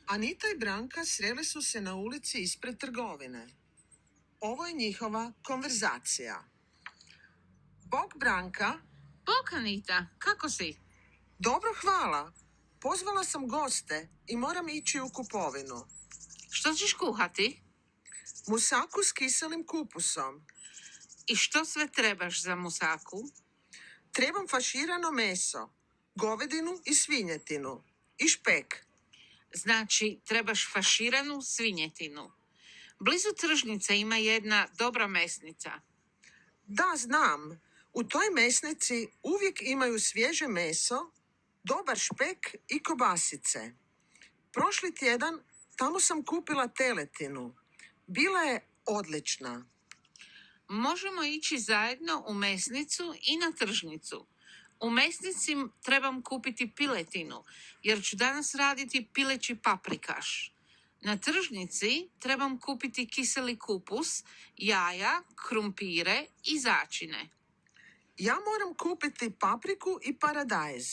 Anita i Branka sreli su se na ulici ispred trgovine. Ovo je njihova konverzacija. Bog, Branka. Bog, Anita, kako si? Dobro, hvala. Pozvala sam goste i moram ići u kupovinu. Što ćeš kuhati? Musaku s kiselim kupusom. I što sve trebaš za musaku? Trebam faširano meso, govedinu i svinjetinu i špek. Znači, trebaš faširanu svinjetinu. Blizu tržnice ima jedna dobra mesnica. Da, znam. U toj mesnici uvijek imaju svježe meso, dobar špek i kobasice. Prošli tjedan tamo sam kupila teletinu. Bila je odlična. Možemo ići zajedno u mesnicu i na tržnicu. U mesnici trebam kupiti piletinu, jer ću danas raditi pileći paprikaš. Na tržnici trebam kupiti kiseli kupus, jaja, krumpire i začine. Ja moram kupiti papriku i paradajz.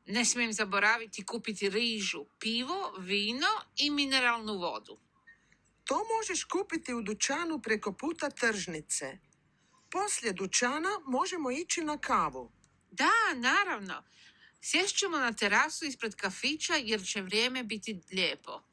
Ne smijem zaboraviti kupiti rižu, pivo, vino i mineralnu vodu. To možeš kupiti u dućanu preko puta tržnice. Poslije dućana možemo ići na kavu. Da, naravno. Sjest ćemo na terasu ispred kafića jer će vrijeme biti lijepo.